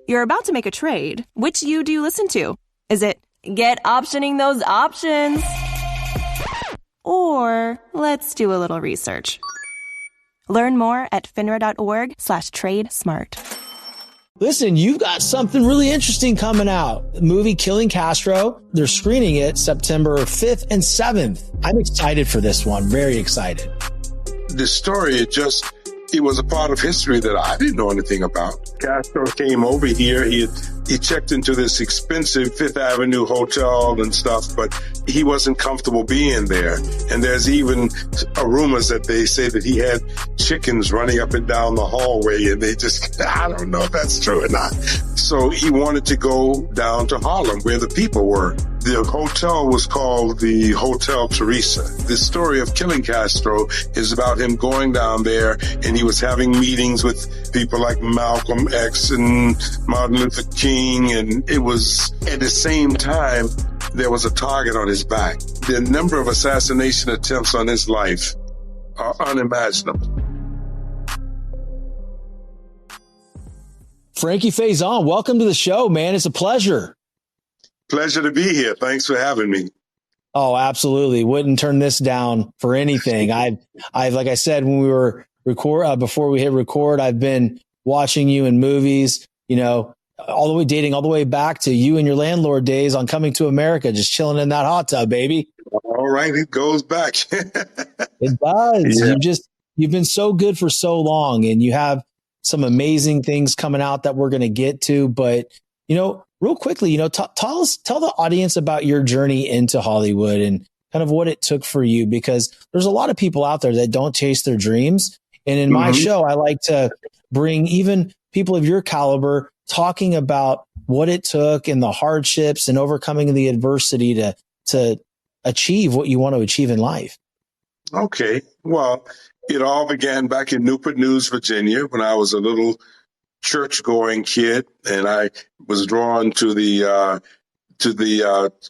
You're about to make a trade. Which you do you listen to? Is it get optioning those options? Or let's do a little research. Learn more at finra.org/trade-smart. Listen, you've got something really interesting coming out. The movie Killing Castro. They're screening it September 5th and 7th. I'm excited for this one. Very excited. The story, it was a part of history that I didn't know anything about. Castro came over here. He checked into this expensive Fifth Avenue hotel and stuff, but he wasn't comfortable being there. And there's even rumors that they say that he had chickens running up and down the hallway, and I don't know if that's true or not. So he wanted to go down to Harlem where the people were. The hotel was called the Hotel Teresa. The story of Killing Castro is about him going down there, and he was having meetings with people like Malcolm X and Martin Luther King, and it was at the same time there was a target on his back. The number of assassination attempts on his life are unimaginable. Frankie Faison, welcome to the show, man. It's a pleasure. Pleasure to be here. Thanks for having me. Oh, absolutely. Wouldn't turn this down for anything. I've like I said, when we were before we hit record, I've been watching you in movies, all the way back to you and your landlord days on Coming to America, just chilling in that hot tub, baby. All right. It goes back. It does. Yeah. You've been so good for so long, and you have some amazing things coming out that we're going to get to, but real quickly, tell the audience about your journey into Hollywood and kind of what it took for you, because there's a lot of people out there that don't chase their dreams. And in my show, I like to bring even people of your caliber talking about what it took and the hardships and overcoming the adversity to achieve what you want to achieve in life. Okay. Well, it all began back in Newport News, Virginia, when I was a little church-going kid, and I was drawn to the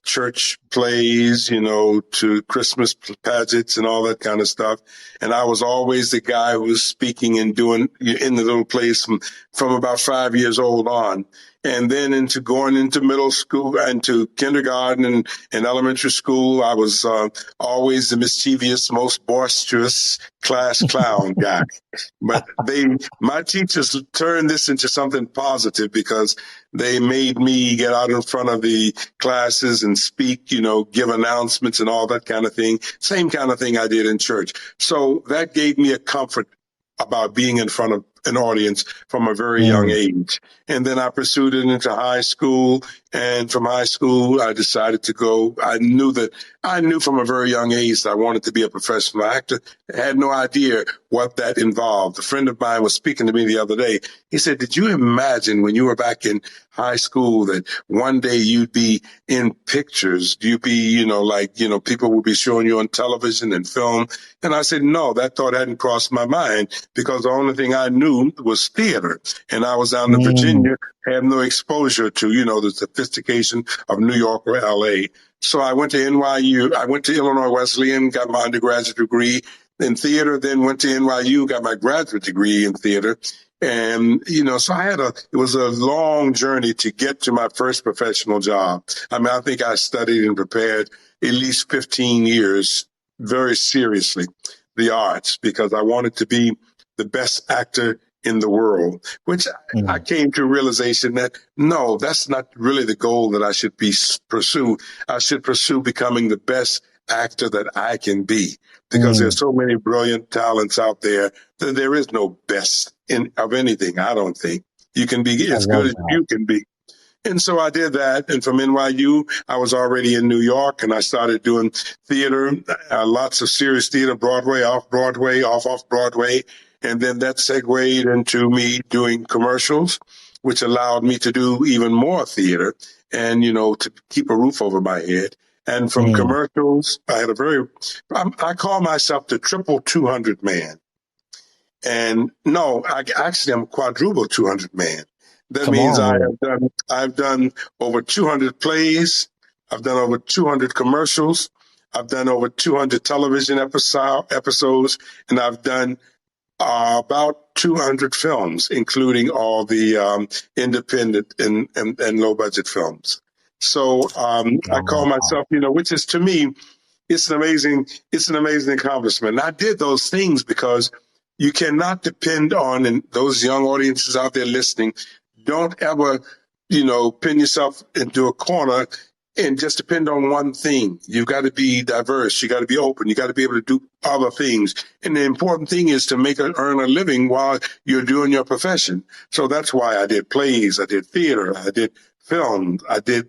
church plays, to Christmas pageants and all that kind of stuff. And I was always the guy who was speaking and doing in the little plays from about 5 years old on. And then going into middle school and to kindergarten and elementary school, I was always the mischievous, most boisterous class clown guy. But my teachers turned this into something positive, because they made me get out in front of the classes and speak, give announcements and all that kind of thing. Same kind of thing I did in church. So that gave me a comfort about being in front of an audience from a very young age. And then I pursued it into high school. And from high school, I decided to go. I knew from a very young age that I wanted to be a professional actor. I had no idea what that involved. A friend of mine was speaking to me the other day. He said, did you imagine when you were back in high school that one day you'd be in pictures? You'd be, people would be showing you on television and film. And I said, no, that thought hadn't crossed my mind, because the only thing I knew was theater. And I was down in Virginia, had no exposure to, the sophistication of New York or LA. So I went to NYU. I went to Illinois Wesleyan, got my undergraduate degree in theater, then went to NYU, got my graduate degree in theater. And, so it was a long journey to get to my first professional job. I mean, I think I studied and prepared at least 15 years very seriously, the arts, because I wanted to be the best actor in the world, which I came to a realization that, no, that's not really the goal that I should pursue. I should pursue becoming the best actor that I can be, because there's so many brilliant talents out there that there is no best of anything. I don't think you can be as good as you can be. And so I did that. And from NYU, I was already in New York, and I started doing theater, lots of serious theater, Broadway, off Broadway, off Broadway. And then that segued into me doing commercials, which allowed me to do even more theater and, to keep a roof over my head. And from commercials, I had I call myself the triple 200 man. And no, I'm a quadruple 200 man. That means I've done over 200 plays. I've done over 200 commercials. I've done over 200 television episodes, and I've done About 200 films, including all the independent and low budget films. So I call myself, which is to me, it's an amazing accomplishment. And I did those things because you cannot depend on, and those young audiences out there listening, don't ever, pin yourself into a corner and just depend on one thing. You've got to be diverse. You got to be open. You got to be able to do other things. And the important thing is to earn a living while you're doing your profession. So that's why I did plays. I did theater. I did film. I did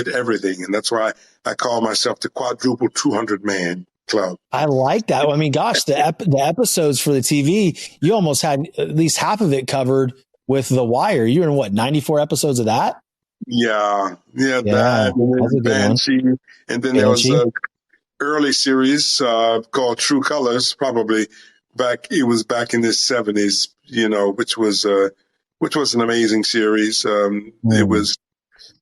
everything. And that's why I call myself the Quadruple 200-man club. I like that. I mean, gosh, the episodes for the TV, you almost had at least half of it covered with The Wire. You're in what, 94 episodes of that? Yeah, that, and then Banshee, and then there was a early series called True Colors, probably back in the 70s, which was an amazing series. It was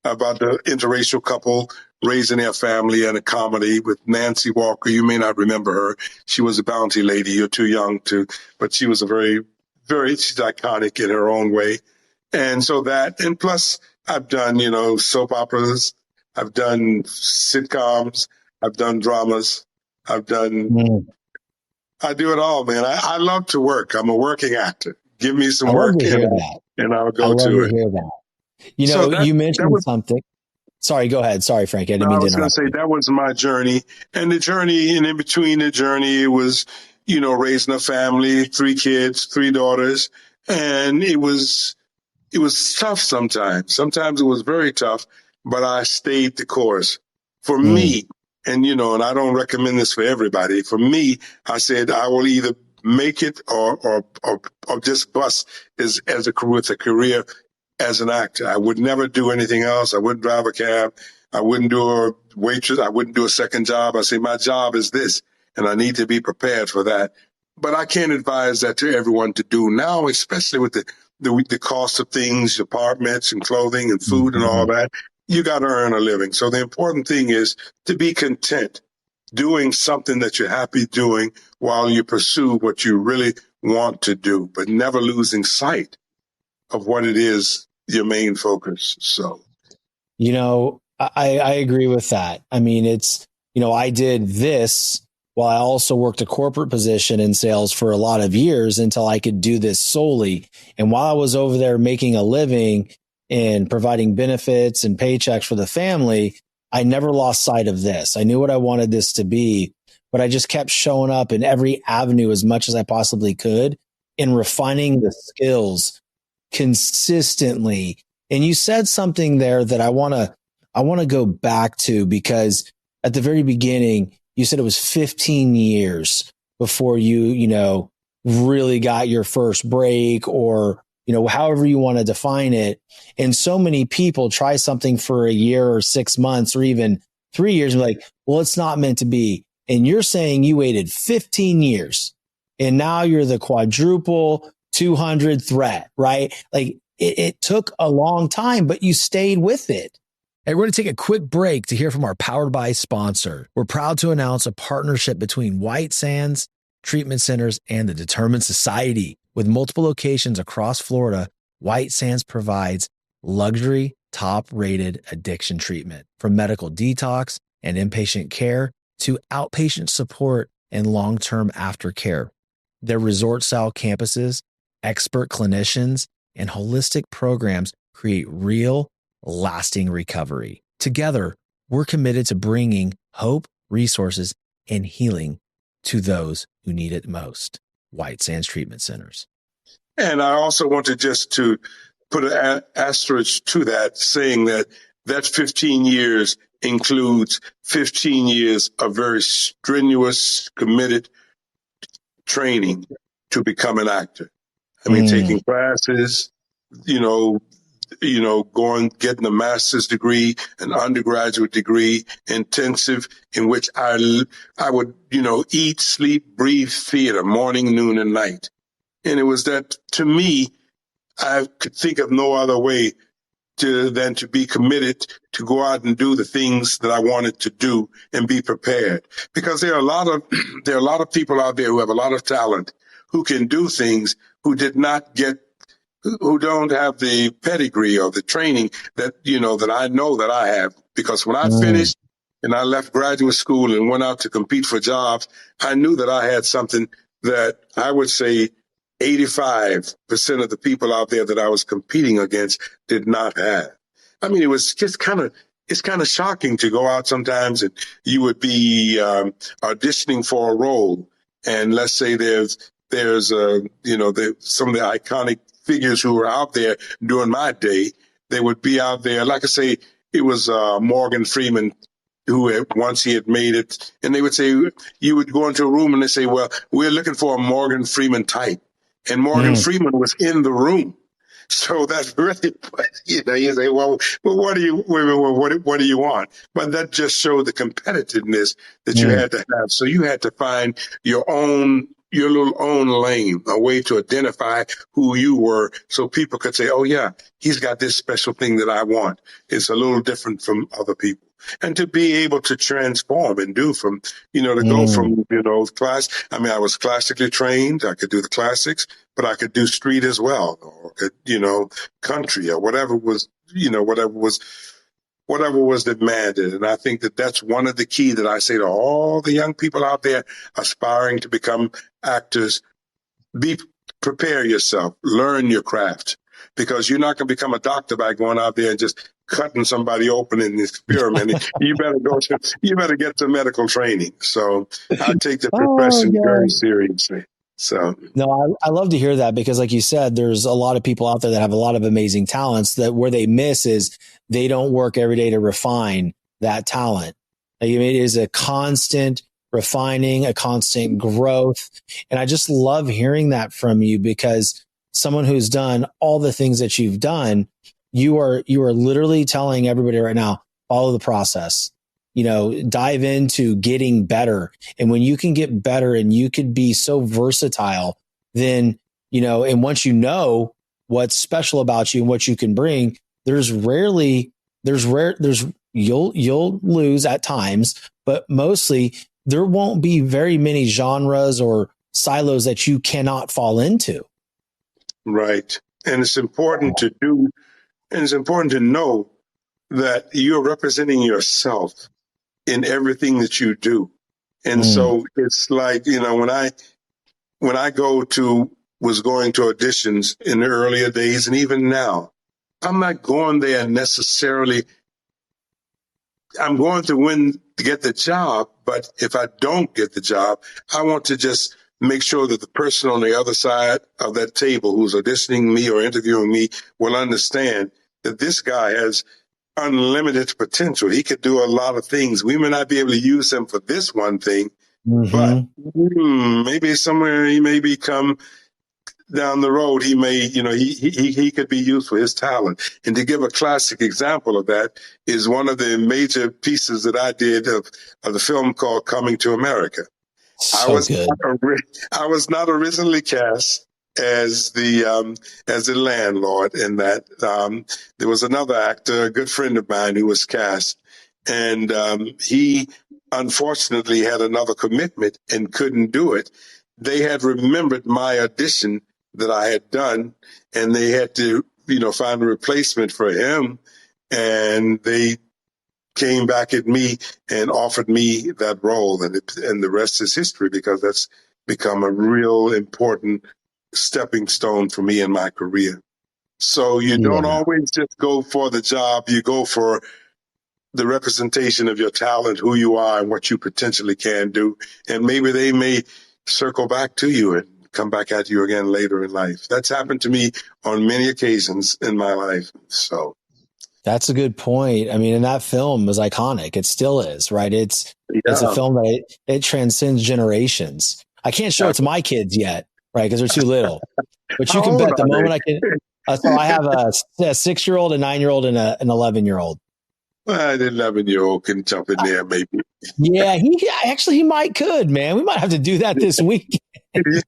about the interracial couple raising their family, and a comedy with Nancy Walker. You may not remember her. She was a bounty lady. You're too young to, but she was a very, very, she's iconic in her own way. And so that, and plus I've done, soap operas. I've done sitcoms. I've done dramas. I do it all, man. I love to work. I'm a working actor. Give me some work and I'll go to it. Hear that. You mentioned something. Sorry, go ahead. Sorry, Frankie. I didn't mean to interrupt. I was going to say that was my journey. And the journey, and in between the journey, it was, raising a family, 3 kids, 3 daughters. And it was tough sometimes. Sometimes it was very tough, but I stayed the course. For me, and and I don't recommend this for everybody. For me, I said I will either make it or just bust with a career as an actor. I would never do anything else. I wouldn't drive a cab. I wouldn't do a waitress. I wouldn't do a second job. I say my job is this, and I need to be prepared for that. But I can't advise that to everyone to do now, especially with the cost of things, apartments and clothing and food and all that. You got to earn a living. So the important thing is to be content doing something that you're happy doing while you pursue what you really want to do, but never losing sight of what it is, your main focus. So, I agree with that. I mean, it's, I did this while I also worked a corporate position in sales for a lot of years until I could do this solely. And while I was over there making a living and providing benefits and paychecks for the family, I never lost sight of this. I knew what I wanted this to be, but I just kept showing up in every avenue as much as I possibly could and refining the skills consistently. And you said something there that I want to go back to, because at the very beginning, you said it was 15 years before you really got your first break, or, however you want to define it. And so many people try something for a year or 6 months or even 3 years and be like, well, it's not meant to be. And you're saying you waited 15 years and now you're the Quadruple 200 threat, right? Like it took a long time, but you stayed with it. Hey, we're going to take a quick break to hear from our Powered by sponsor. We're proud to announce a partnership between White Sands Treatment Centers and the Determined Society. With multiple locations across Florida, White Sands provides luxury, top-rated addiction treatment, from medical detox and inpatient care to outpatient support and long-term aftercare. Their resort-style campuses, expert clinicians, and holistic programs create real, lasting recovery. Together, we're committed to bringing hope, resources, and healing to those who need it most. White Sands Treatment Centers. And I also want to put an asterisk to that, saying that 15 years includes 15 years of very strenuous, committed training to become an actor. I mean, taking classes, getting a master's degree, an undergraduate degree, intensive, in which I would, eat, sleep, breathe theater, morning, noon, and night. And it was that, to me, I could think of no other way than to be committed to go out and do the things that I wanted to do and be prepared. Because there are a lot of people out there who have a lot of talent, who can do things who did not get, who don't have the pedigree or the training that, that I know that I have. Because when I finished and I left graduate school and went out to compete for jobs, I knew that I had something that I would say 85% of the people out there that I was competing against did not have. I mean, it was just it's kind of shocking to go out sometimes and you would be auditioning for a role. And let's say there's some of the iconic figures who were out there during my day. They would be out there. Like I say, it was Morgan Freeman who once he had made it. And they would say, you would go into a room and they say, well, we're looking for a Morgan Freeman type. And Morgan Freeman was in the room. So that's really, you say, well, what do you want? But that just showed the competitiveness that you had to have. So you had to find your little own lane, a way to identify who you were so people could say, oh yeah, he's got this special thing that I want. It's a little different from other people. And to be able to transform and do from, go from, class. I mean, I was classically trained. I could do the classics, but I could do street as well, or could, country or whatever was demanded. And I think that that's one of the key that I say to all the young people out there aspiring to become actors. Prepare yourself, learn your craft, because you're not going to become a doctor by going out there and just cutting somebody open and experimenting. You better get to medical training. So I take the profession very seriously. So no, I love to hear that, because like you said, there's a lot of people out there that have a lot of amazing talents that where they miss is they don't work every day to refine that talent. Like, it is a constant refining, a constant growth. And I just love hearing that from you, because someone who's done all the things that you've done, you are literally telling everybody right now, follow the process, dive into getting better. And when you can get better and you could be so versatile, then, and once you know what's special about you and what you can bring, you'll lose at times, but mostly there won't be very many genres or silos that you cannot fall into. Right. And it's important to do, and it's important to know that you're representing yourself in everything that you do. And so it's like, when I was going to auditions in the earlier days and even now, I'm not going there necessarily. I'm going to get the job, but if I don't get the job, I want to just make sure that the person on the other side of that table who's auditioning me or interviewing me will understand that this guy has unlimited potential. He could do a lot of things. We may not be able to use him for this one thing, but maybe somewhere he may become down the road. He may, he could be used for his talent. And to give a classic example of that is one of the major pieces that I did of the film called Coming to America. So I was not originally cast as the landlord in that. There was another actor, a good friend of mine, who was cast, and he unfortunately had another commitment and couldn't do it. They had remembered my audition that I had done, and they had to, find a replacement for him, and they came back at me and offered me that role, and the rest is history, because that's become a real important stepping stone for me in my career. So you don't always just go for the job, you go for the representation of your talent, who you are and what you potentially can do. And maybe they may circle back to you and come back at you again later in life. That's happened to me on many occasions in my life. So that's a good point. I mean, and that film was iconic. It still is, right? It's a film that it transcends generations. I can't show it to my kids yet, right? Because they're too little. But you can bet the moment I can. So I have a 6-year-old, a 9-year-old, and an 11-year-old. Well, an 11-year-old can jump in there, maybe. Yeah, he might could, man. We might have to do that this week. It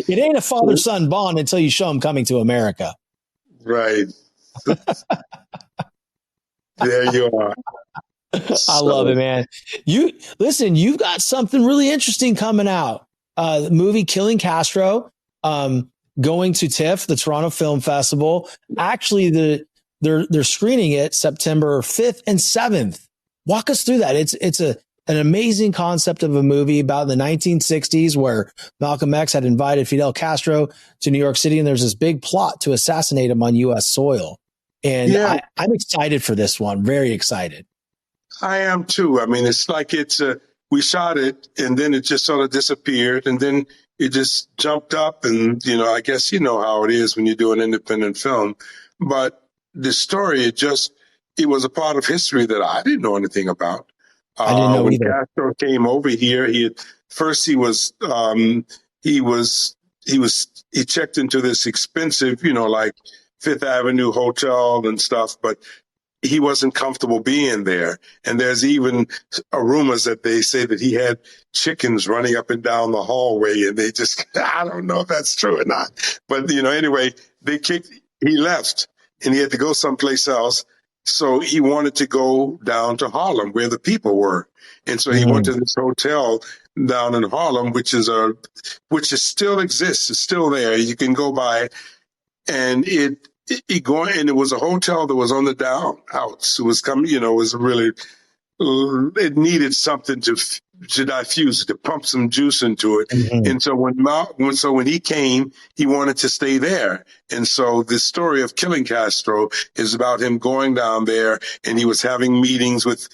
ain't a father-son bond until you show them Coming to America. Right. There you are. I love it, man. You've got something really interesting coming out. The movie Killing Castro, going to TIFF, the Toronto Film Festival. Actually, they're screening it September 5th and 7th. Walk us through that. It's an amazing concept of a movie about the 1960s where Malcolm X had invited Fidel Castro to New York City, and there's this big plot to assassinate him on U.S. soil. And yeah. I'm excited for this one. Very excited. I am too. I mean, it's like we shot it and then it just sort of disappeared and then it just jumped up and, I guess you know how it is when you do an independent film. But the story, it was a part of history that I didn't know anything about. I didn't know when either. Castro came over here, he checked into this expensive, like Fifth Avenue hotel and stuff, but he wasn't comfortable being there. And there's even rumors that they say that he had chickens running up and down the hallway, and I don't know if that's true or not. But, anyway, he left and he had to go someplace else. So he wanted to go down to Harlem where the people were. And so he went to this hotel down in Harlem, which still exists. It's still there. You can go by, and it was a hotel that was on the down outs. It was coming, it was really, it needed something to diffuse it, to pump some juice into it. Mm-hmm. And so when he came, he wanted to stay there. And so the story of Killing Castro is about him going down there, and he was having meetings with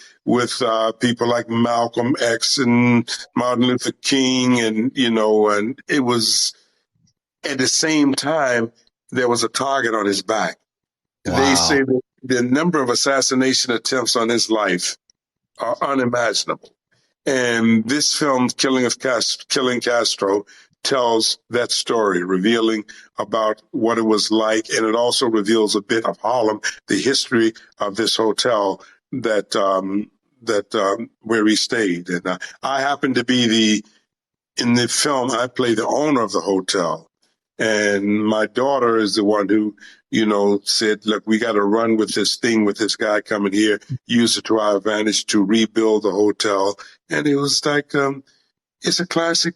people like Malcolm X and Martin Luther King, and it was at the same time there was a target on his back. Wow. They say that the number of assassination attempts on his life are unimaginable. And this film, Killing Castro, tells that story, revealing about what it was like. And it also reveals a bit of Harlem, the history of this hotel where he stayed. And I happen to be in the film, I play the owner of the hotel. And my daughter is the one who, said, look, we got to run with this thing with this guy coming here, use it to our advantage to rebuild the hotel. And it was like, it's a classic,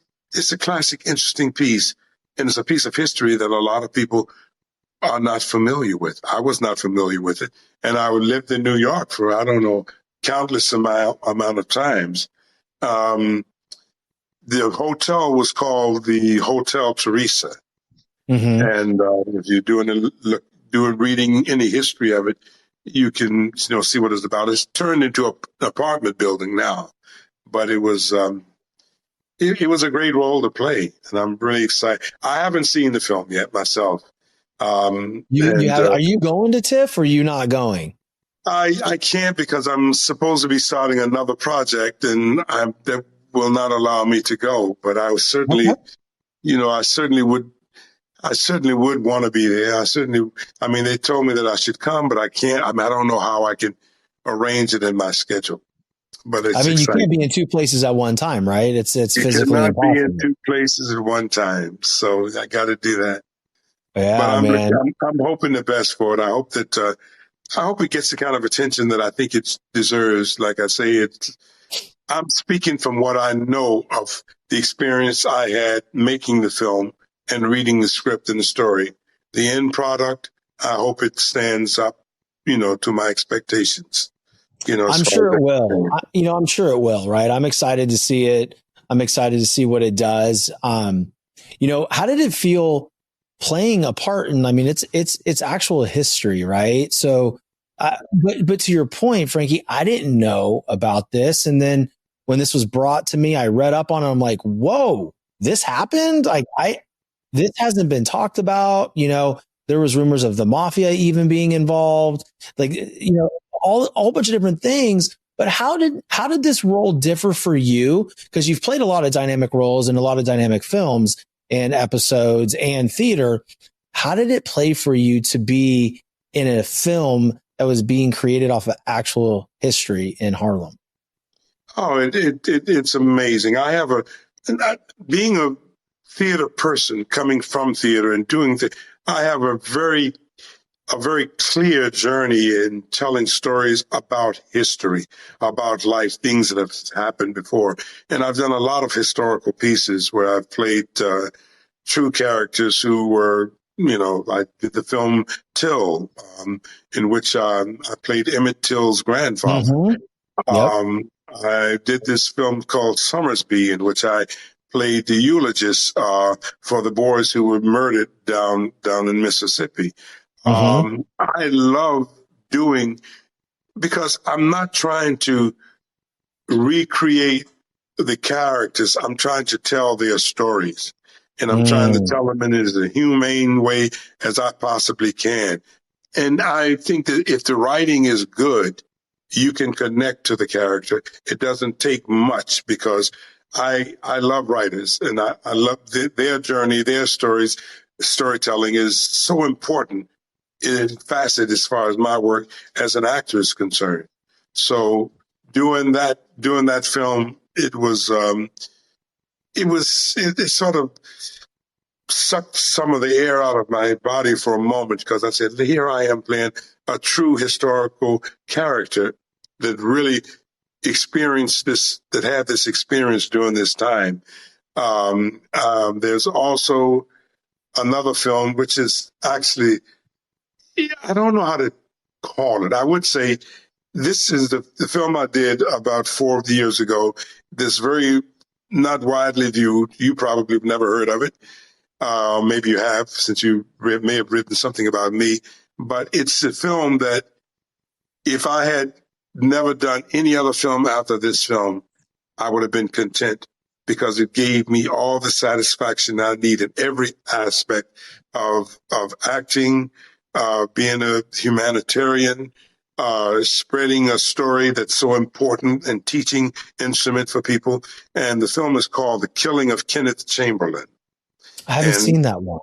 interesting piece. And it's a piece of history that a lot of people are not familiar with. I was not familiar with it. And I lived in New York for, I don't know, countless amount of times. The hotel was called the Hotel Teresa. Mm-hmm. And if you're reading any history of it, you can see what it's about. It's turned into an apartment building now, but it was it was a great role to play, and I'm really excited. I haven't seen the film yet myself. Are you going to TIFF or are you not going? I can't because I'm supposed to be starting another project, and that will not allow me to go. But I certainly, I certainly would want to be there. They told me that I should come, but I can't. I don't know how I can arrange it in my schedule. But it's exciting. You can't be in two places at one time, right? It's physically impossible. You cannot be in two places at one time. So I got to do that. Yeah, but I'm hoping the best for it. I hope it gets the kind of attention that I think it deserves. Like I say, I'm speaking from what I know of the experience I had making the film and reading the script and the story. The end product, I hope it stands up, to my expectations. I'm sure it will. I'm sure it will, right? I'm excited to see it. I'm excited to see what it does. How did it feel playing a part in, it's actual history, right? So, but to your point, Frankie, I didn't know about this. And then when this was brought to me, I read up on it. I'm like, whoa, this happened. This hasn't been talked about. There was rumors of the mafia even being involved, all bunch of different things. But how did this role differ for you? Because you've played a lot of dynamic roles in a lot of dynamic films and episodes and theater. How did it play for you to be in a film that was being created off of actual history in Harlem? Oh, it's amazing. Being a theater person coming from theater and doing I have a very a very clear journey in telling stories about history, about life, things that have happened before. And I've done a lot of historical pieces where I've played true characters who were, I did the film Till, in which I played Emmett Till's grandfather. Mm-hmm. Yep. I did this film called Summersby, in which I played the eulogist for the boys who were murdered down in Mississippi. Mm-hmm. I love doing, because I'm not trying to recreate the characters. I'm trying to tell their stories, and I'm trying to tell them in as a humane way as I possibly can. And I think that if the writing is good, you can connect to the character. It doesn't take much, because I love writers, and I love their journey, their stories. Storytelling is so important in facet as far as my work as an actor is concerned. So doing that film, it sort of sucked some of the air out of my body for a moment, because I said, here I am playing a true historical character that really experienced this, that had this experience during this time. There's also another film, which is actually, I don't know how to call it. I would say this is the film I did about 4 years ago. This very not widely viewed. You probably have never heard of it. Maybe you have, since you may have written something about me. But it's a film that, if I had never done any other film after this film, I would have been content, because it gave me all the satisfaction I need in every aspect of acting, being a humanitarian, spreading a story that's so important, and teaching instrument for people. And the film is called The Killing of Kenneth Chamberlain. I haven't seen that one.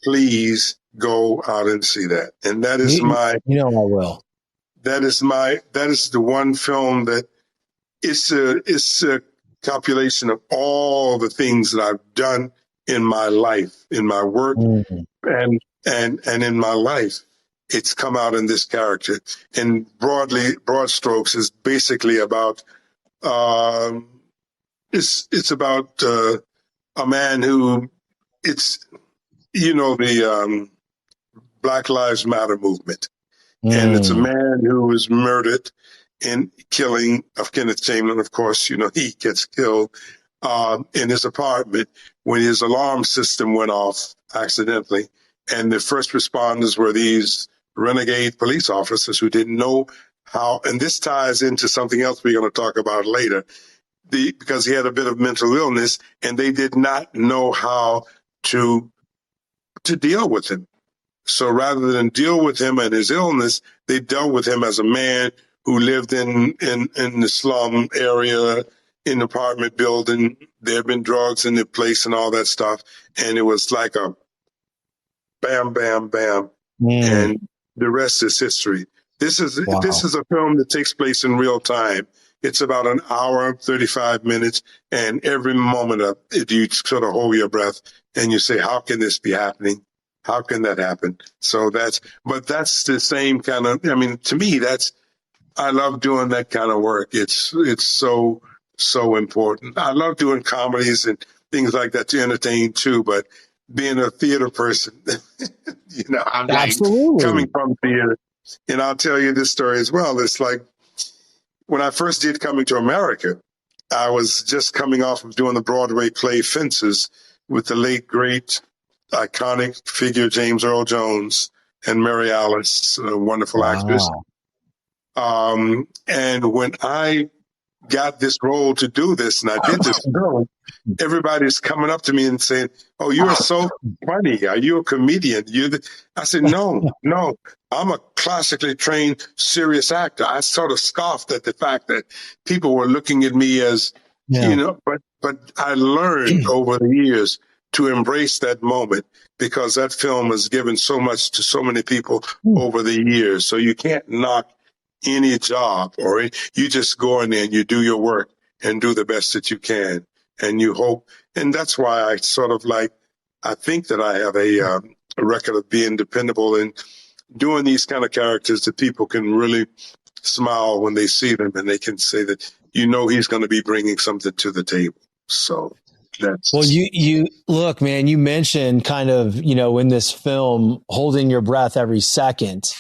Please go out and see that. And that is I will. That is the one film that it's a compilation of all the things that I've done in my life, in my work, and in my life. It's come out in this character. And broad strokes is basically about it's about a man who, it's the Black Lives Matter movement. And it's a man who was murdered in Killing of Kenneth Chamberlain. Of course, he gets killed in his apartment when his alarm system went off accidentally. And the first responders were these renegade police officers who didn't know how. And this ties into something else we're going to talk about later, because he had a bit of mental illness, and they did not know how to deal with him. So rather than deal with him and his illness, they dealt with him as a man who lived in the slum area, in the apartment building. There had been drugs in the place and all that stuff. And it was like a bam, bam, bam. And the rest is history. This is a film that takes place in real time. It's about an hour, 35 minutes. And every moment of it, you sort of hold your breath and you say, how can this be happening? How can that happen? So that's the same kind of, to me, I love doing that kind of work. It's so important. I love doing comedies and things like that to entertain too, but being a theater person, I'm absolutely coming from theater. And I'll tell you this story as well. It's like when I first did Coming to America, I was just coming off of doing the Broadway play Fences with the late, great, iconic figure James Earl Jones and Mary Alice, a wonderful actress. And when I got this role to do this, and I did this film, everybody's coming up to me and saying, "Oh, you're so funny. Are you a comedian?" I said, "No, I'm a classically trained, serious actor." I sort of scoffed at the fact that people were looking at me as, but I learned over the years to embrace that moment, because that film has given so much to so many people over the years. So you can't knock any job, or you just go in there and you do your work and do the best that you can. And you hope, and that's why I sort of I think that I have a record of being dependable. And doing these kind of characters that people can really smile when they see them, and they can say that, he's going to be bringing something to the table. So that's. Well, you look, man, you mentioned kind of, in this film, holding your breath every second,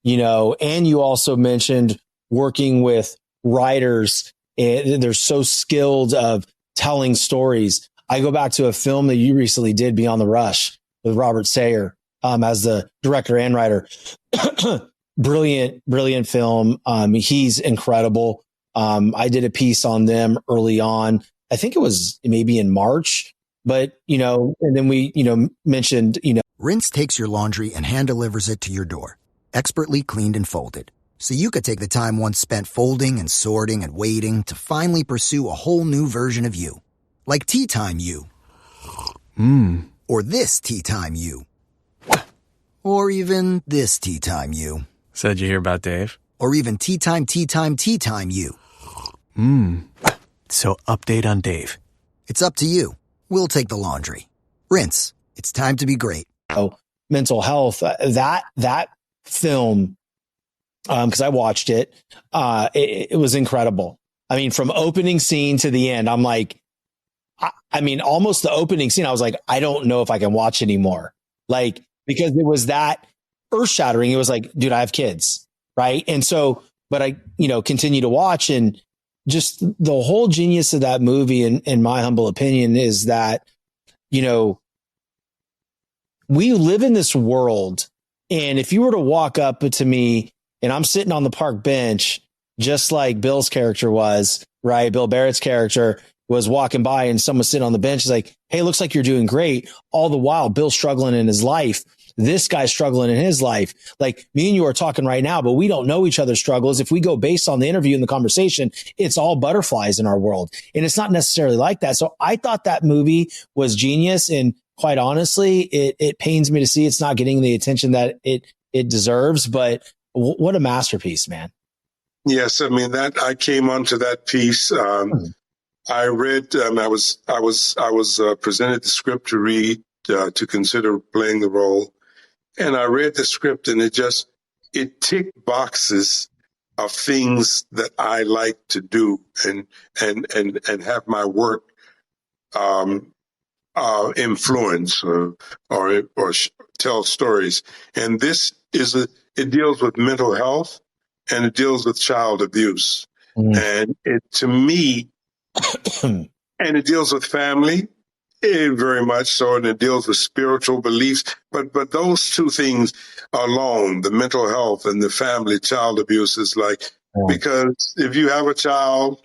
and you also mentioned working with writers, and they're so skilled of telling stories. I go back to a film that you recently did, Beyond the Rush, with Robert Sayer as the director and writer. Brilliant film. He's incredible. I did a piece on them early on. I think it was maybe in March, but, and then we, mentioned, Rinse takes your laundry and hand delivers it to your door, expertly cleaned and folded. So you could take the time once spent folding and sorting and waiting to finally pursue a whole new version of you. Like Tea Time You. Or this Tea Time You. Or even this Tea Time You. Said you hear about Dave? Or even Tea Time You. So update on Dave. It's up to you. We'll take the laundry. Rinse. It's time to be great. Mental health. That film, because I watched it, it was incredible. I mean, from opening scene to the end, I'm like, almost the opening scene, I was like, I don't know if I can watch anymore. Like, because it was that earth shattering. It was like, dude, I have kids. Right. And so, but I, continue to watch, and just the whole genius of that movie, in my humble opinion, is that, we live in this world. And if you were to walk up to me and I'm sitting on the park bench, just like Bill's character was, right? Bill Barrett's character was walking by and someone sitting on the bench is like, hey, looks like you're doing great. All the while, Bill's struggling in his life. This guy's struggling in his life. Like, me and you are talking right now, but we don't know each other's struggles. If we go based on the interview and the conversation, it's all butterflies in our world. And it's not necessarily like that. So I thought that movie was genius. And quite honestly, it pains me to see it's not getting the attention that it deserves. But what a masterpiece, man. Yes. That I came onto that piece. I read, I was presented the script to read, to consider playing the role. And I read the script, and it ticked boxes of things that I like to do and have my work, influence or tell stories. And this it deals with mental health, and it deals with child abuse. And to me, and it deals with family. Very much so, and it deals with spiritual beliefs. But those two things alone, the mental health and the family child abuse, is like, because if you have a child,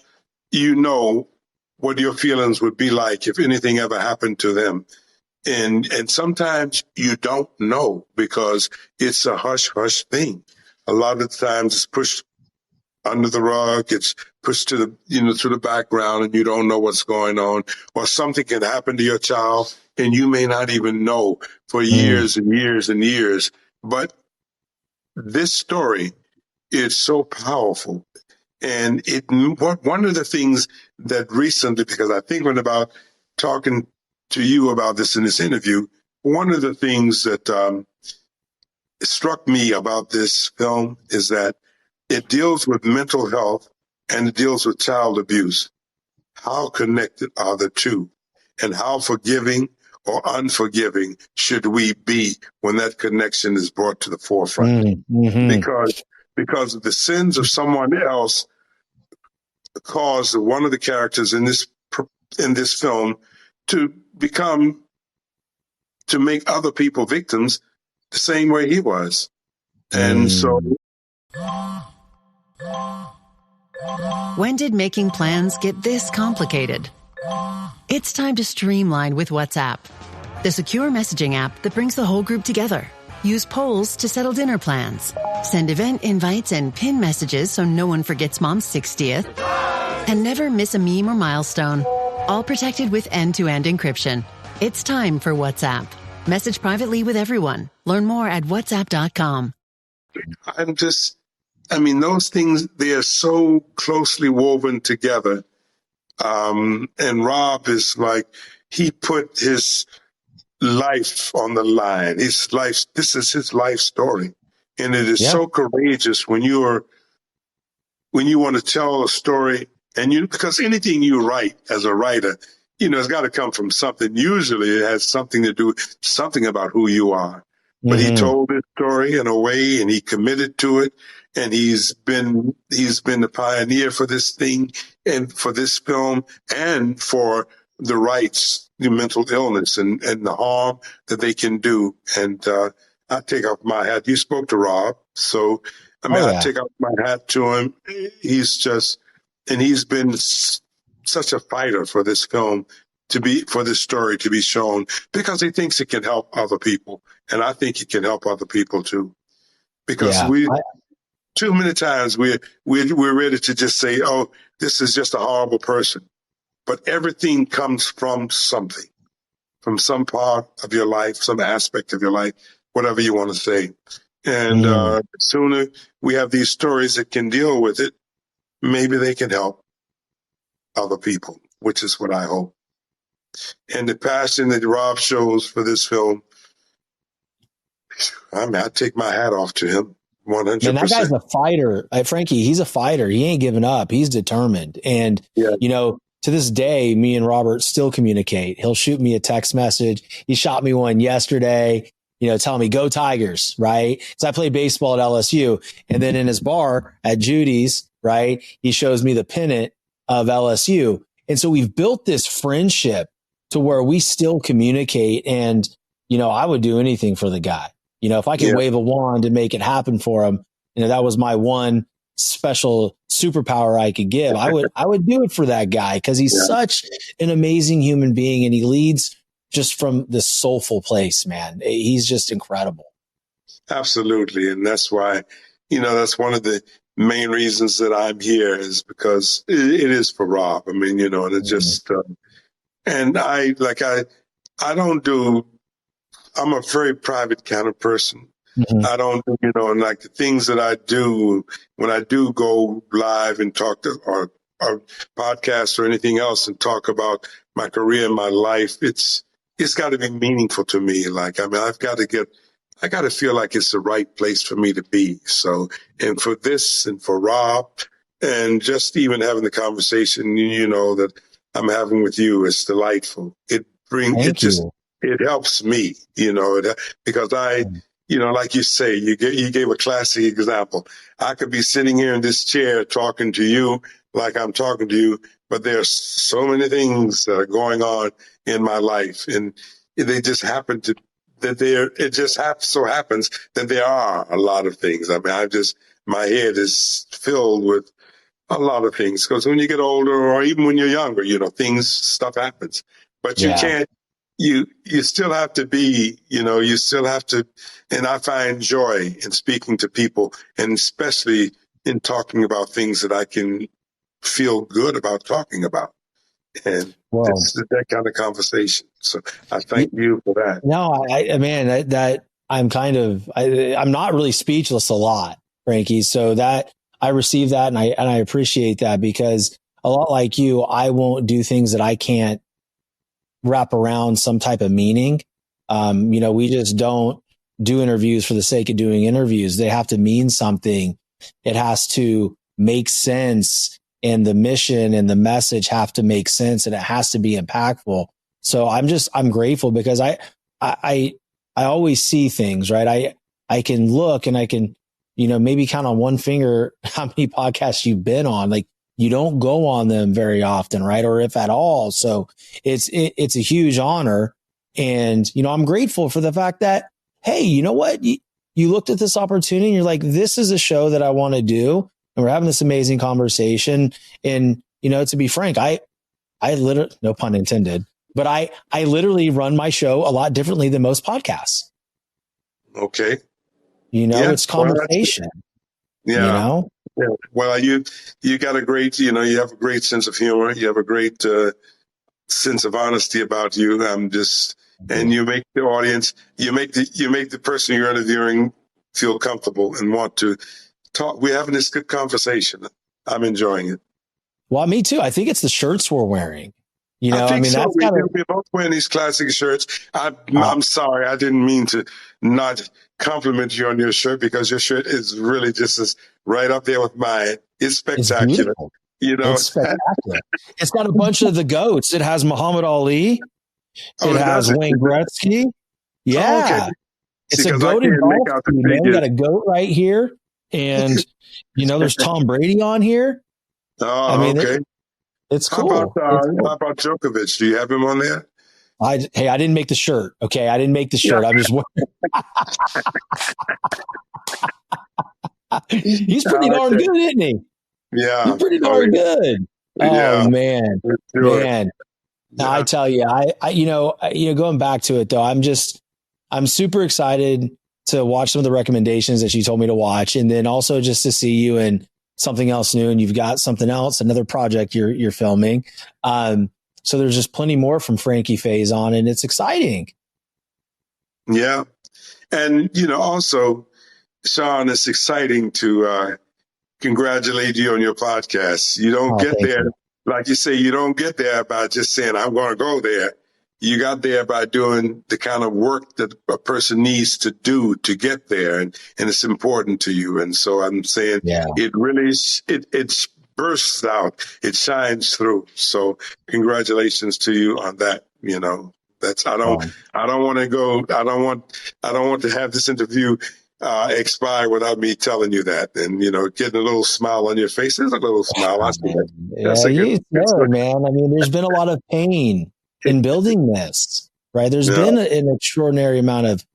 what your feelings would be like if anything ever happened to them. And sometimes you don't know, because it's a hush hush thing. A lot of times it's pushed under the rug, it's pushed to the background, and you don't know what's going on, or something can happen to your child and you may not even know for years and years and years. But this story is so powerful. And one of the things that recently, because I think when about talking to you about this in this interview, one of the things that struck me about this film is that it deals with mental health and it deals with child abuse. How connected are the two? And how forgiving or unforgiving should we be when that connection is brought to the forefront? Because of the sins of someone else caused one of the characters in this film to make other people victims the same way he was. And so... When did making plans get this complicated? It's time to streamline with WhatsApp, the secure messaging app that brings the whole group together. Use polls to settle dinner plans. Send event invites and pin messages so no one forgets Mom's 60th. And never miss a meme or milestone. All protected with end-to-end encryption. It's time for WhatsApp. Message privately with everyone. Learn more at whatsapp.com. Those things, they are so closely woven together. And Rob is like, he put his life on the line. This is his life story. And it is so courageous when you want to tell a story, and because anything you write as a writer, it's got to come from something. Usually it has something to do with something about who you are. But he told his story in a way, and he committed to it. And he's been the pioneer for this thing and for this film and for the rights, the mental illness and the harm that they can do. And, I take off my hat. You spoke to Rob. So, I take off my hat to him. He's been such a fighter for this film for this story to be shown because he thinks it can help other people. And I think it can help other people too. Because too many times we're ready to just say, oh, this is just a horrible person. But everything comes from something, from some part of your life, some aspect of your life, whatever you want to say. And the sooner we have these stories that can deal with it, maybe they can help other people, which is what I hope. And the passion that Rob shows for this film, I take my hat off to him 100%. Man, that guy's a fighter. Frankie, he's a fighter. He ain't giving up. He's determined. And, to this day, me and Robert still communicate. He'll shoot me a text message. He shot me one yesterday, telling me, go Tigers, right? Because I play baseball at LSU. And then in his bar at Judy's, right, he shows me the pennant of LSU. And so we've built this friendship to where we still communicate. And, I would do anything for the guy. If I could wave a wand and make it happen for him, that was my one special superpower I could give. I would do it for that guy because he's such an amazing human being and he leads just from this soulful place, man. He's just incredible. Absolutely. And that's why, that's one of the main reasons that I'm here is because it is for Rob. And it just, and I don't do, I'm a very private kind of person. I don't, and like the things that I do when I do go live and talk to or podcast or anything else and talk about my career and my life, it's got to be meaningful to me. I got to feel like it's the right place for me to be. So, and for this and for Rob and just even having the conversation, that I'm having with you is delightful. It helps me, because like you say, you gave a classic example. I could be sitting here in this chair talking to you like I'm talking to you, but there's so many things that are going on in my life, and they just happen to so happens that there are a lot of things. My head is filled with a lot of things because when you get older or even when you're younger, stuff happens, but you can't. You still have to be, you still have to, and I find joy in speaking to people and especially in talking about things that I can feel good about talking about. And it's that kind of conversation. So I thank you for that. No, I'm not really speechless a lot, Frankie. So that I receive that and I appreciate that because a lot like you, I won't do things that I can't wrap around some type of meaning. We just don't do interviews for the sake of doing interviews. They have to mean something. It has to make sense and the mission and the message have to make sense and it has to be impactful. So I'm grateful because I always see things, right? I can look and I can, maybe count on one finger how many podcasts you've been on. You don't go on them very often, right? Or if at all. So it's a huge honor. And, I'm grateful for the fact that, hey, you know what? You looked at this opportunity and you're like, this is a show that I want to do. And we're having this amazing conversation. And, to be frank, I literally, no pun intended, but I literally run my show a lot differently than most podcasts. Okay. It's conversation. Yeah. Yeah. Well, you got a great, you have a great sense of humor. You have a great sense of honesty about you. And you make the audience, you make the person you're interviewing feel comfortable and want to talk. We're having this good conversation. I'm enjoying it. Well, me too. I think it's the shirts we're wearing. So. We're both wearing these classic shirts. I'm sorry. I didn't mean to not compliment you on your shirt because your shirt is really just as right up there with mine. It's spectacular. It's it's spectacular. It's got a bunch of the GOATs. It has Muhammad Ali. It has Wayne Gretzky. Yeah. Oh, okay. It's a GOAT in golf team, man. We got a GOAT right here. And, there's Tom Brady on here. Oh, okay. It's cool. How about Djokovic? Do you have him on there? I didn't make the shirt. Okay. I didn't make the shirt. Yeah. I'm just He's pretty darn good, isn't he? Yeah. He's pretty darn good. Yeah. Oh, man. Man. Now, I tell you, I going back to it though, I'm super excited to watch some of the recommendations that you told me to watch. And then also just to see you in something else new, and you've got something else, another project you're filming. So there's just plenty more from Frankie Faison, and it's exciting. Yeah. And, also, Sean, it's exciting to congratulate you on your podcast. You don't get there, like you say, you don't get there by just saying, I'm going to go there. You got there by doing the kind of work that a person needs to do to get there. And it's important to you. And so I'm saying it really, it bursts out. It shines through. So congratulations to you on that. I don't want to have this interview expire without me telling you that. And, getting a little smile on your face is a little smile. I see that. Man. I mean, there's been a lot of pain in building this, right? There's been an extraordinary amount of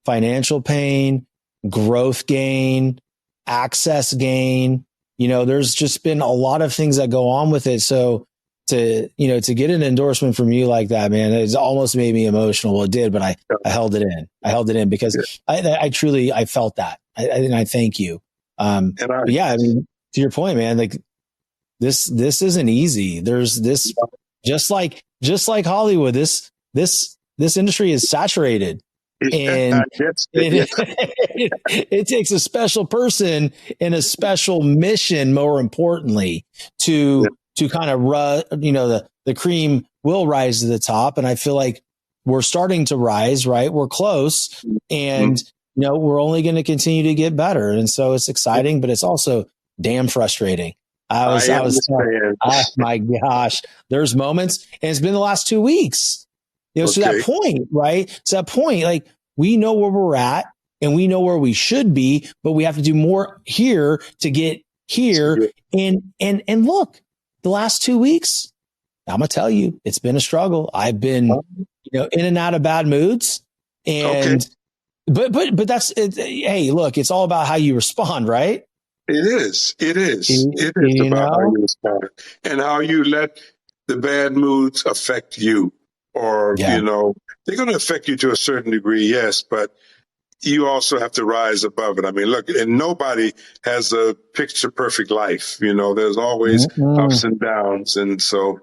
financial pain, growth gain, access gain. There's just been a lot of things that go on with it. So to get an endorsement from you like that, man, it's almost made me emotional. Well, it did, but I held it in. I held it in because I truly felt that. And I thank you. To your point, man, like this isn't easy. There's this, just like Hollywood, this industry is saturated, and it takes a special person and a special mission, more importantly, to kind of the cream will rise to the top. And I feel like we're starting to rise, right? We're close, and we're only going to continue to get better. And so it's exciting, but it's also damn frustrating. Oh my gosh, there's moments, and it's been the last 2 weeks, to that point, right? To that point, like, we know where we're at and we know where we should be, but we have to do more here to get here. And look, the last 2 weeks, I'm going to tell you, it's been a struggle. I've been, in and out of bad moods, and, but that's it. Hey, look, it's all about how you respond, right? It is about how you respond and how you let the bad moods affect you, or, they're going to affect you to a certain degree. Yes. But you also have to rise above it. I mean, look, and nobody has a picture perfect life. There's always ups and downs. And so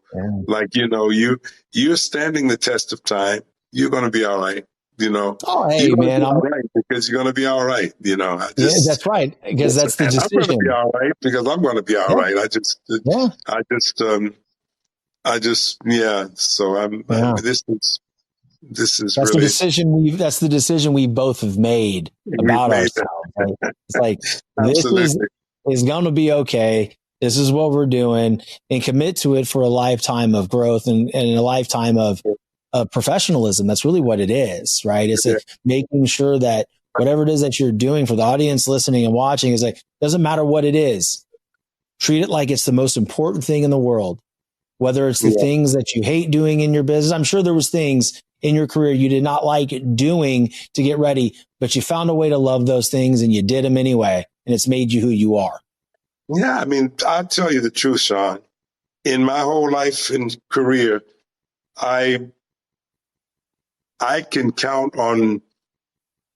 you're standing the test of time. You're going to be all right. Oh, hey, man, I'm right because you're going to be all right. That's right. Because that's the decision. I'm going to be all right because I'm going to be all right. So this is that's really the decision that's the decision we both have made about ourselves. Right? It's like, this is going to be okay. This is what we're doing, and commit to it for a lifetime of growth and a lifetime of professionalism. That's really what it is, right? It's like making sure that whatever it is that you're doing for the audience listening and watching is like, doesn't matter what it is. Treat it like it's the most important thing in the world, whether it's the things that you hate doing in your business. I'm sure there was things in your career you did not like doing to get ready, but you found a way to love those things and you did them anyway. And it's made you who you are. Yeah. I mean, I'll tell you the truth, Sean. In my whole life and career, I can count on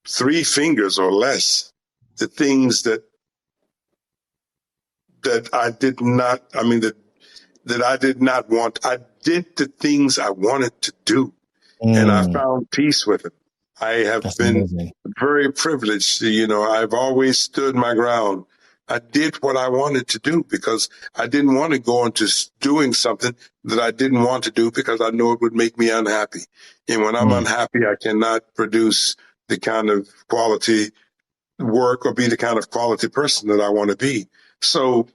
3 fingers or less the things that I did not, that I did not want. I did the things I wanted to do, and I found peace with it. I have been very privileged. I've always stood my ground. I did what I wanted to do because I didn't want to go into doing something that I didn't want to do because I know it would make me unhappy. And when I'm unhappy, I cannot produce the kind of quality work or be the kind of quality person that I want to be. So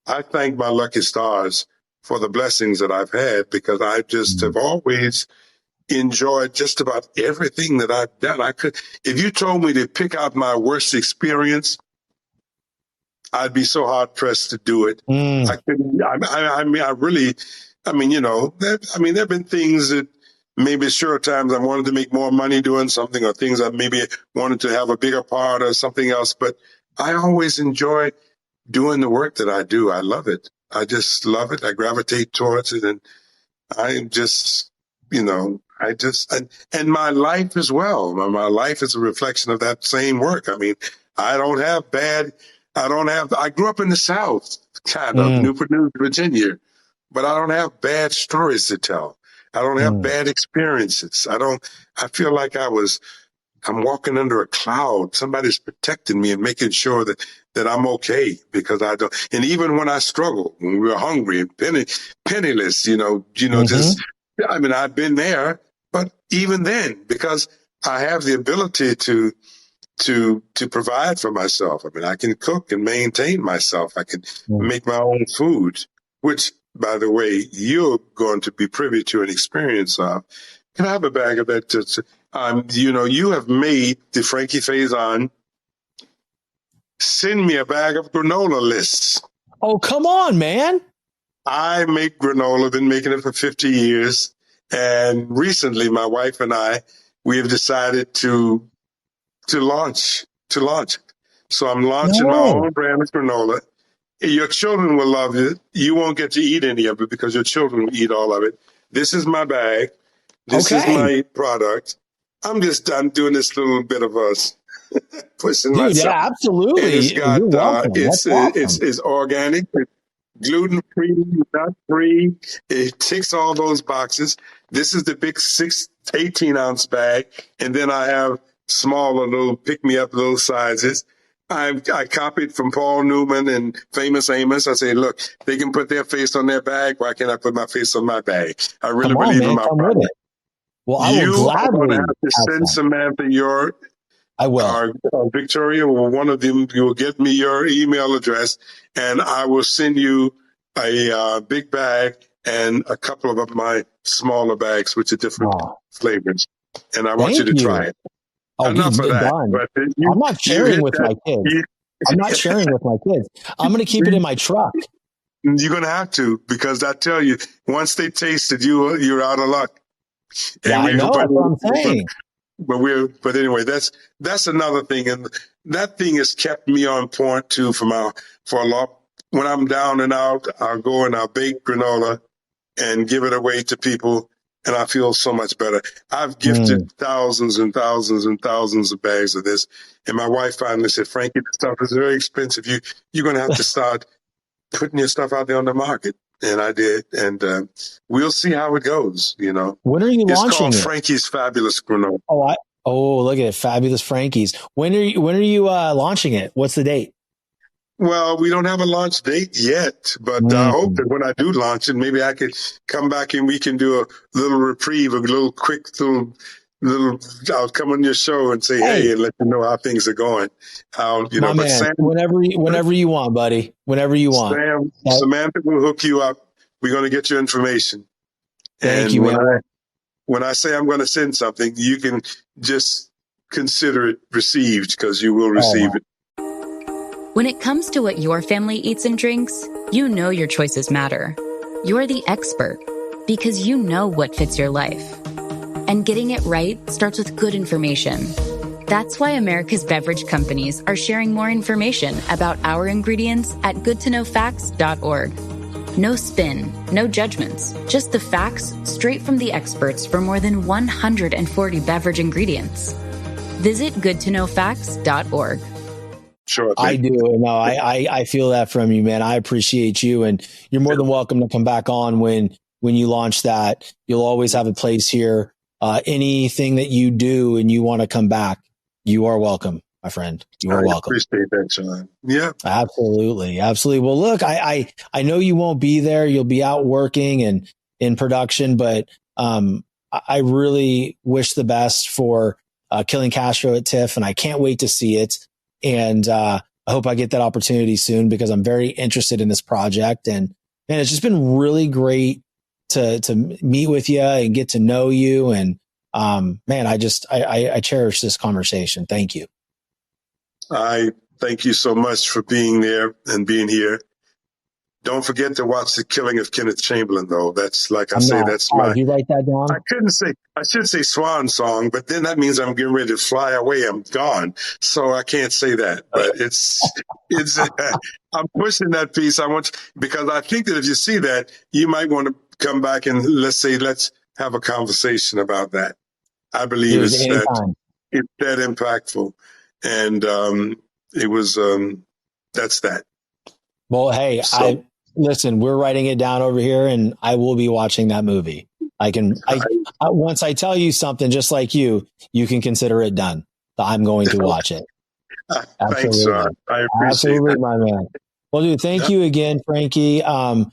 I thank my lucky stars for the blessings that I've had, because I just have always enjoyed just about everything that I've done. If you told me to pick out my worst experience, I'd be so hard pressed to do it. I couldn't. There have been things that maybe sure times I wanted to make more money doing something, or things I maybe wanted to have a bigger part or something else. But I always enjoy doing the work that I do. I love it. I just love it. I gravitate towards it. And I'm just, and my life as well. My life is a reflection of that same work. I mean, I grew up in the South, kind of, Newport News, Virginia, but I don't have bad stories to tell. I don't have bad experiences. I feel like I'm walking under a cloud. Somebody's protecting me and making sure that I'm okay, because I don't. And even when I struggle, when we were hungry and penniless, I've been there, but even then, because I have the ability to provide for myself. I mean, I can cook and maintain myself. I can make my own food, which, by the way, you're going to be privy to an experience of. Can I have a bag of that? You have made the Frankie Faison send me a bag of granola lists. Oh, come on, man. I make granola, been making it for 50 years. And recently, my wife and we have decided to launch it. So I'm launching my own brand of granola. Your children will love it. You won't get to eat any of it because your children will eat all of it. This is my bag. This is my product. I'm doing this little bit of us pushing myself. Yeah, absolutely. And it's got, You're welcome. it's organic, it's gluten-free, nut-free. It ticks all those boxes. This is the big 18-ounce bag. And then I have smaller little pick-me-up little sizes. I copied from Paul Newman and Famous Amos. I say, look, they can put their face on their bag. Why can't I put my face on my bag? I really believe in my product. Well, I will gladly going to have to send Samantha I will. Victoria, or one of them, you will get me your email address, and I will send you a big bag and a couple of my smaller bags, which are different flavors. And I want you to try it. Oh, enough of that. Done. I'm not sharing with my kids. I'm not sharing with my kids. I'm going to keep it in my truck. You're going to have to, because I tell you, once they taste it, you're out of luck. Yeah, I know. That's what I'm saying. But anyway, that's another thing, and that thing has kept me on point too for a lot. When I'm down and out, I'll go and I'll bake granola and give it away to people, and I feel so much better. I've gifted thousands and thousands and thousands of bags of this, and my wife finally said, "Frankie, this stuff is very expensive. You're going to have to start putting your stuff out there on the market." And I did, and we'll see how it goes. When are you launching? It's called Frankie's Fabulous Granola. Look at it, Fabulous Frankie's. When are you launching it? What's the date? Well, we don't have a launch date yet, but I hope that when I do launch it, maybe I could come back and we can do a little reprieve, a little quick little. I'll come on your show and say, hey, and let you know how things are going. Sam, whenever you want, buddy, whenever you want. Samantha will hook you up. We're going to get your information. Thank you, man. When I say I'm going to send something, you can just consider it received, because you will receive it. When it comes to what your family eats and drinks, you know your choices matter. You're the expert, because you know what fits your life. And getting it right starts with good information. That's why America's beverage companies are sharing more information about our ingredients at goodtoknowfacts.org. No spin, no judgments, just the facts straight from the experts for more than 140 beverage ingredients. Visit goodtoknowfacts.org. Sure. I do. No, I feel that from you, man. I appreciate you, and you're more than welcome to come back on when you launch that. You'll always have a place here. Anything that you do and you want to come back, you are welcome, my friend. You are welcome. Appreciate that, John. Yeah, absolutely. Well, look, I know you won't be there. You'll be out working and in production, but I really wish the best for Killing Castro at TIFF, and I can't wait to see it. And I hope I get that opportunity soon because I'm very interested in this project. And man, it's just been really great to meet with you and get to know you. And man, I cherish this conversation. Thank you. I thank you so much for being there and being here. Don't forget to watch The Killing of Kenneth Chamberlain, though. That's like I say, that's my. You write that down? I should say swan song, but then that means I'm getting ready to fly away. I'm gone. So I can't say that, but it's, I'm pushing that piece. Because I think that if you see that, you might want to come back and let's have a conversation about that. I believe it's that impactful. And, it was, that's that. Well, hey, listen, we're writing it down over here and I will be watching that movie. Once I tell you something, just like you can consider it done. I'm going to watch it. Absolutely. Thanks, sir. I appreciate that. My man. Well, dude, thank you again, Frankie. I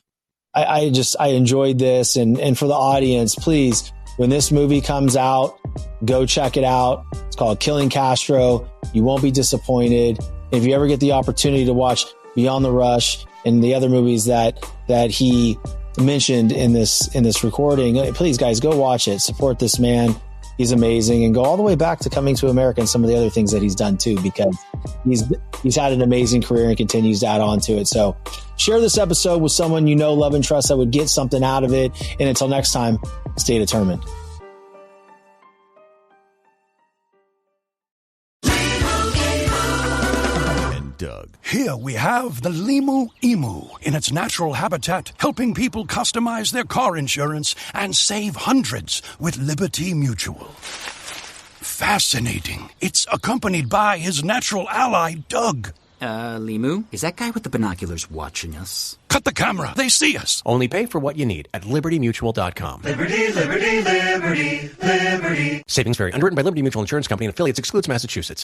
enjoyed this. And for the audience, please, when this movie comes out, go check it out. It's called Killing Castro. You won't be disappointed. If you ever get the opportunity to watch Beyond the Rush and the other movies that he mentioned in this recording, please, guys, go watch it. Support this man. He's amazing. And go all the way back to Coming to America and some of the other things that he's done too, because he's had an amazing career and continues to add on to it. So share this episode with someone you know, love, and trust that would get something out of it. And until next time, stay determined. Doug. Here we have the Limu Emu in its natural habitat, helping people customize their car insurance and save hundreds with Liberty Mutual. Fascinating. It's accompanied by his natural ally, Doug. Limu, is that guy with the binoculars watching us? Cut the camera. They see us. Only pay for what you need at libertymutual.com. Liberty, liberty, liberty, liberty. Savings vary. Underwritten by Liberty Mutual Insurance Company and affiliates. Excludes Massachusetts.